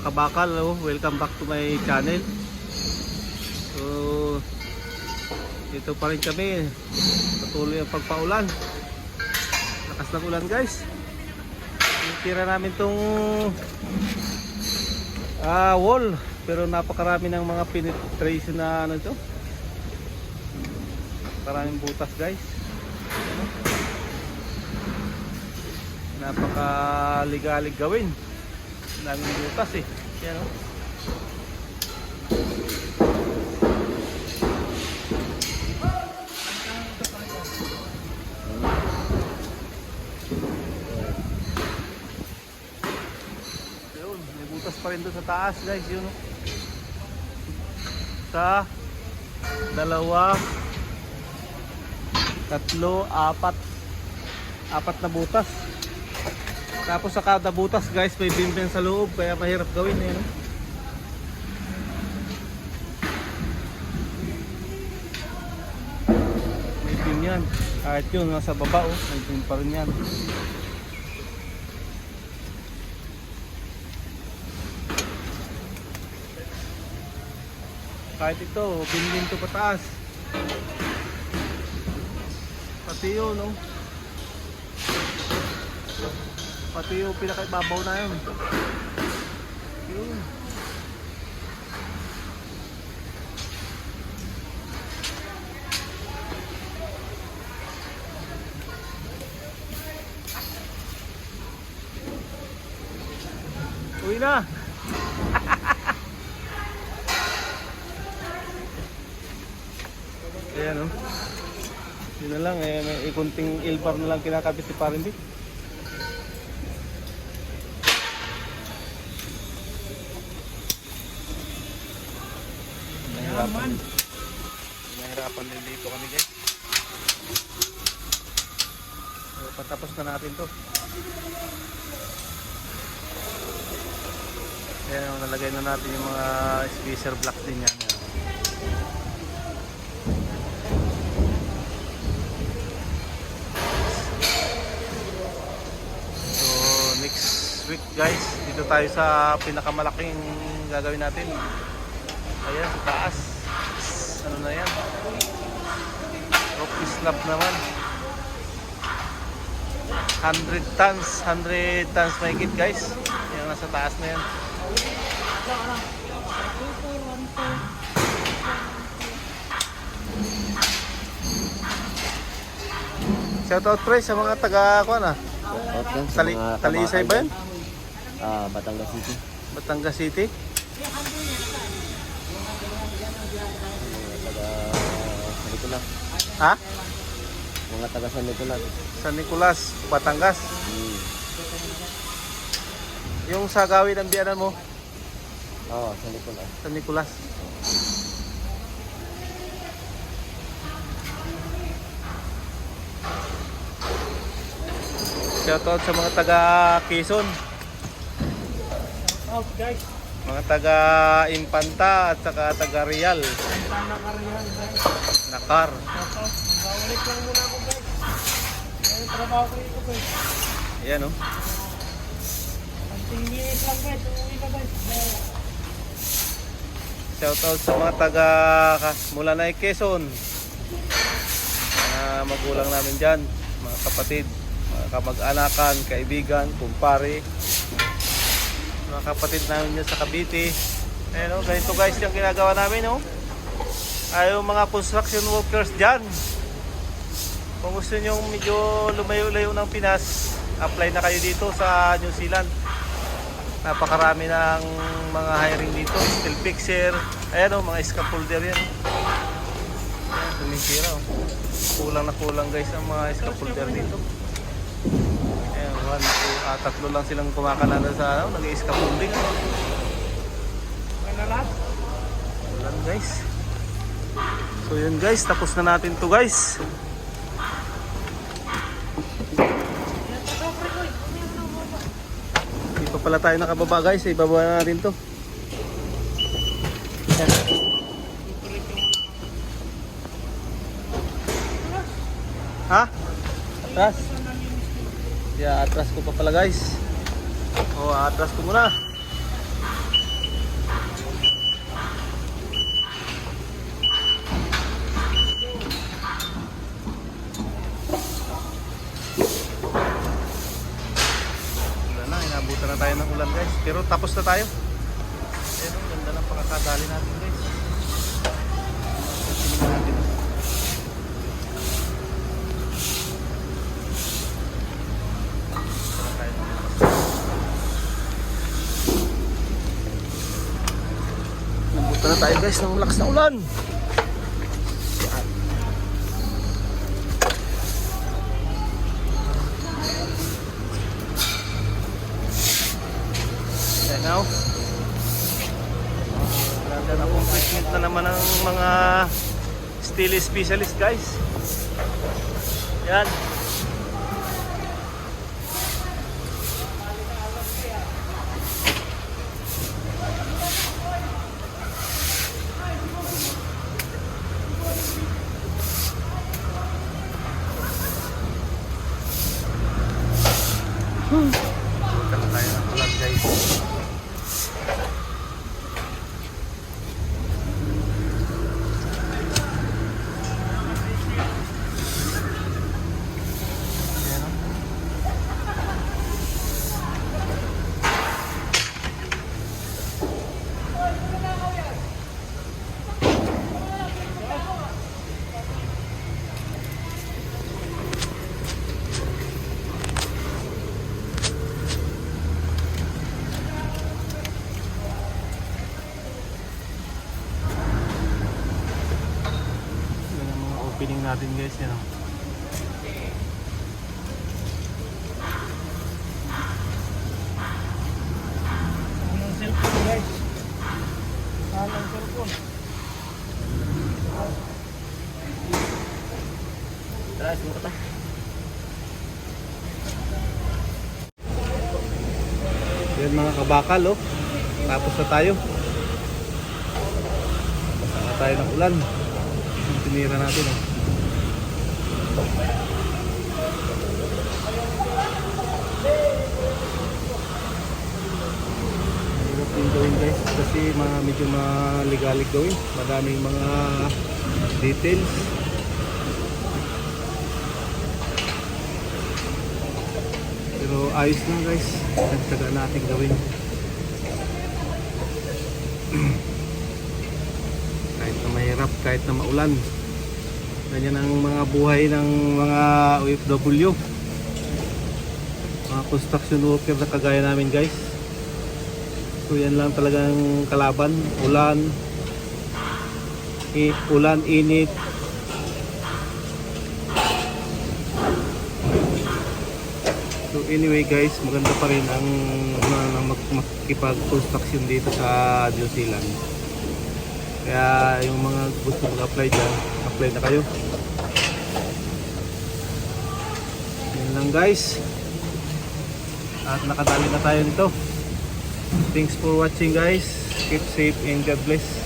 kabakal, welcome back to my channel. So dito pa rin kami, patuloy ang pagpaulan, lakas ng ulan guys. Tira namin tong wall, pero napakarami ng mga penetration na ano ito, maraming butas guys. Napakaligalig gawin, daming butas eh. Yan, yun, may butas pa rin doon sa taas guys, yun sa dalawa, tatlo, apat na butas. Tapos sa kada butas guys may bimbing sa loob, kaya mahirap gawin eh, no? May bim yan, kahit yun nasa baba may bim pa rin yan. Kahit ito, bimbing to pataas, pati yun, no? Pati yung pinakaibabaw na yun. Yun. Uwi na. Ayan, no? Yun na lang, may ikunting ilbar na lang kinakabit si Parin Vic. Nahirapan din dito kami guys. So, patapos na natin to. Ayan, nalagay na natin yung mga spacer blocks din yan. So next week guys, dito tayo sa pinakamalaking gagawin natin. Ayan, sa taas. Ano na yan? Rope slab naman. 100 tons mahigit guys. Yan, nasa taas na yan. Shoutout pre sa mga taga-kuan Talisay ba yun? Batangas City. Batangas City? San Nicolas. Ha? Mga taga San Nicolas. San Nicolas, Batangas. Yung sa gawin ng biyanan mo? Oo, San Nicolas. San Nicolas. Shoutout sa mga taga Quezon. Out guys. Mga taga Infanta at saka taga Real. Nakar. Magbawalik lang muna ako guys. Yung trabaho ko ito guys. Ayan o. 10 minutes lang guys. Uwi ka guys. Shoutout sa mga taga Mulanay, Quezon. Mga magulang namin dyan, mga kapatid, mga kamag-anakan, kaibigan, kumpare, mga kapatid namin dyan sa Cavite. Ayan o, ganito guys yung ginagawa namin o. Ay yung mga construction workers dyan, kung gusto nyo medyo lumayo-layo ng Pinas, apply na kayo dito sa New Zealand. Napakarami ng mga hiring dito, steel fixer, ayan o, mga scaffolder yan. Ayan, tumisira o. Kulang na kulang guys ang mga scaffolder dito. Ayan, 1, 2, 3 lang silang kumakalala sa ano, nag-i-scaffolding. Kulang guys. So yun guys, tapos na natin to guys. Hindi pa pala tayo nakababa guys, ibaba na natin to. Ayan. Ha? Atras? Yeah, atras ko pa pala guys. Oh, atras ko muna. na tayo ng ulan guys. Pero tapos na tayo. Ayan o, ganda ng pagkakadali natin guys. Tingnan natin. Nabuta na tayo guys ng malakas na ulan. Yan now. Nandiyan akong treatment na naman ng mga steel specialist guys. Yan. Punta na tayo ng ulan guys. Ayan o. Yan ang mga opening natin guys. Yan o. Ang cellphone guys. Saan ang cellphone? Tara, sumukot na. Yan mga kabakal oh. Tapos na tayo. Tapos na tayo ng ulan. Yung tinira natin oh. Hirap din gawin guys kasi medyo maligalig gawin. Madaming mga details. Pero ayos lang guys. Nagtaga natin gawin. Kahit na mahirap, kahit na maulan. Ganyan ang mga buhay ng mga OFW. Mga construction worker na kagaya namin guys. So yan lang talagang kalaban. Ulan, init. So anyway guys, maganda pa rin ang makikipag-construction dito sa New Zealand. Kaya yung mga gusto mag-apply dyan, apply na kayo. Yan lang guys. At nakadali na tayo nito. Thanks for watching guys. Keep safe and God bless.